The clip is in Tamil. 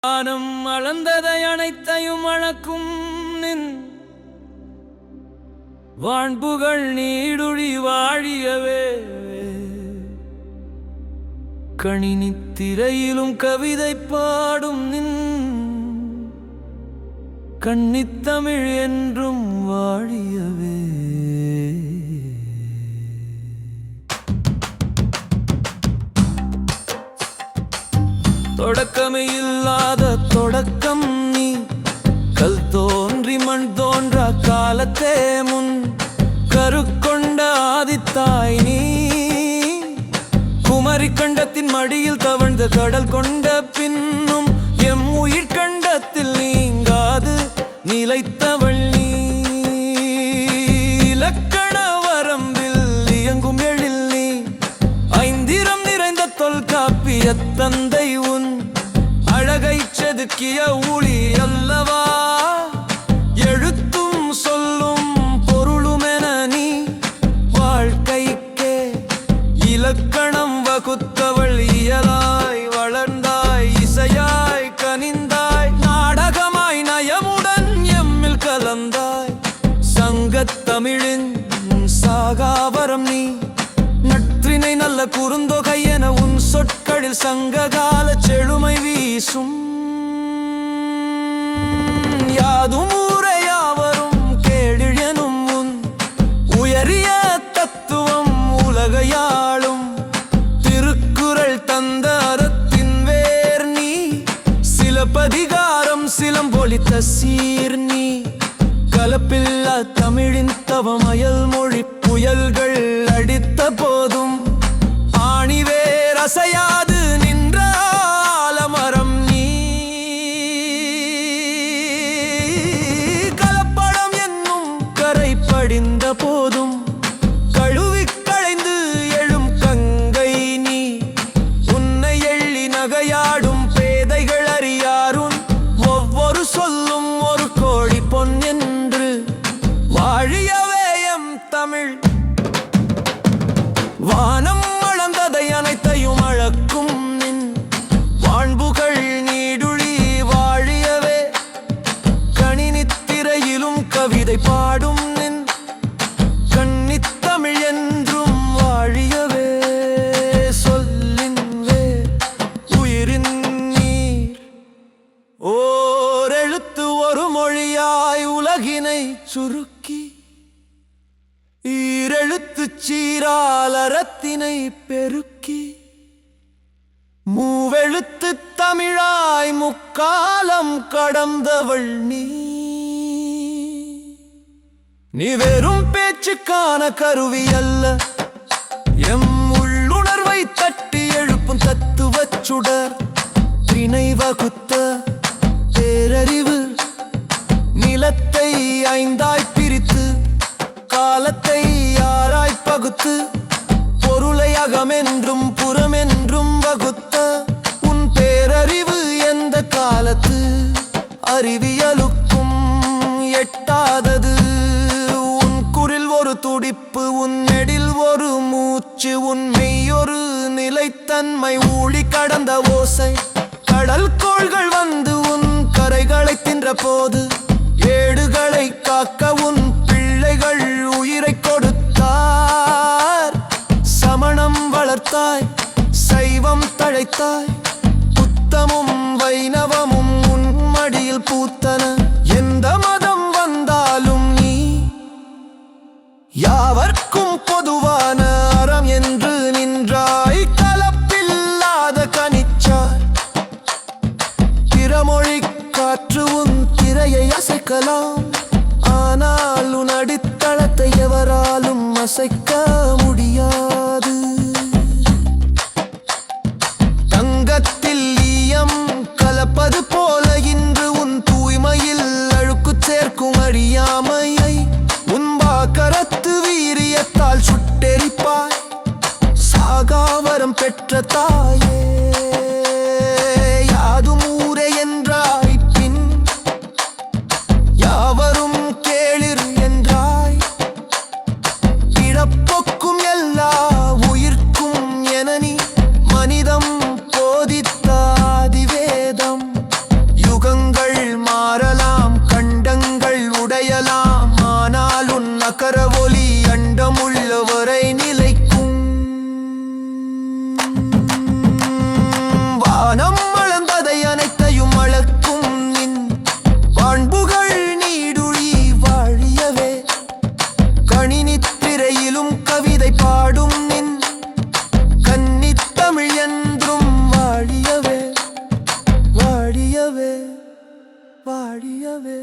வானம் அளந்ததை அனைத்தையும் அளக்கும் நின் வான்புகள் நீடுழி வாழியவே கணினி திரையிலும் கவிதை பாடும் நின் கன்னித்தமிழ் என்றும் வாழியவே. தொடக்கமே இல்லாத தொடக்கம் நீ, கல் தோன்றி மண் தோன்றா காலத்தே முன் கருக்கொண்ட ஆதித்தாய் நீ. குமரி கண்டத்தின் மடியில் தவழ்ந்த கடல் கொண்ட பின்னும் எம் உயிர் கண்டத்தில் நீங்காது நிலைத்தவள் நீ. இலக்கண வரம்பில் இயங்கும் எழில் நீ, ஐந்திரம் நிறைந்த தொல்காப்பிய தந்தை உன் அழகை செதுக்கிய ஊழி அல்லவா. எழுத்தும் சொல்லும் பொருளுமென நீ வாழ்க்கைக்கே இலக்கணம் வகுத்தவள். இயலாய் வளர்ந்தாய், இசையாய் கனிந்தாய், நாடகமாய் நயமுடன் எம்மில் கலந்தாய். சங்கத் தமிழின் சாகாவரம் நீ, நற்றினை நல்ல குறுந்தொகை என உன் சொற்களில் சங்ககால செழுமை வீசும். யாதும் ஊரையாவரும் கேளிழனும் உன் உயரிய தத்துவம் உலகையாளும். திருக்குறள் தந்த அறத்தின் வேர் நீ, சிலப்பதிகாரம் சிலம்பொலித்த சீர் நீ. கலப்பில்லா தமிழின் தவமயல் மொழி புயல்கள் அடித்த போதும் ஆணிவேர் அசையாது நின்ற ஆலமரம் நீ. கலப்படம் என்னும் கரை படிந்த போதும் கழுவி களைந்து எழும் கங்கை நீ. உன்னை எள்ளி நகையாடும் பேதைகள் அறியாரும் ஒவ்வொரு சொல்லும் ஒரு கோடி பொன் என்று வாழியவே எம் தமிழ். வானம் அளந்ததை அனைத்தையும் அளக்கும் நின் வான்புகள் நீடுழி வாழியவே கணினி திரையிலும் கவிதை பாடும் நின் கன்னித்தமிழ் என்றும் வாழியவே. சொல்லின் வேர் உயிரின் நீர், ஓரெழுத்து ஒரு மொழியாய் உலகினை சுருக்கி ஈரெழுத்துச் சீரால் அறத்தினை பெருக்கி மூவெழுத்து தமிழாய் முக்காலம் கடந்தவள் நீ. நீ வெறும் பேச்சுக்கான கருவி அல்ல, எம் உள்ளுணர்வை தட்டி எழுப்பும் தத்துவச் சுடர். திணை வகுத்த பேரறிவு நிலத்தை ஐந்தாய் பிரித்து காலத்தை யாராய் பகுத்து பொருளை அகமென்றும் புறமென்றும் வகுத்த உன் பேரறிவு எந்த காலத்து அறிவியலுக்கும் எட்டாதது. உன் குரில் ஒரு துடிப்பு, உன் நெடில் ஒரு மூச்சு, உன் மெய்யொரு நிலைத்தன்மை ஊழி கடந்த ஓசை. கடல் கோள்கள் வந்து உன் கரைகளை தின்ற போது ஏடுகளை காக்க உன் பிள்ளைகள் உயிரை கொடுத்தார். சமணம் வளர்த்தாய், சைவம் தழைத்தாய், புத்தமும் வைணவமும் உன் மடியில் பூத்தன. எந்த மதம் வந்தாலும் நீ யாவர்க்கும் பொதுவான அறம் என்று நின்றாய். கலப்பில்லாத கனிச்சார், பிறமொழி காற்று உன் திரையை அசைக்கலாம். ஆனால் உன் அடித்தளத்தை எவராலும் அசைக்க முடியாது. தங்கத்தில் ஈயம் கலப்பது போல இன்று உன் தூய்மையில் அழுக்கு சேர்க்கும் அறியாமையை உன் வாக்கரத்து வீரியத்தால் சுட்டெரிப்பாய். சாகாவரம் பெற்ற தாயே, யாதும் ஊரே என்றாய் பின் யாவரும் கேளிர் என்றாய். பிறப்பொக்கும் எல்லா நிலவே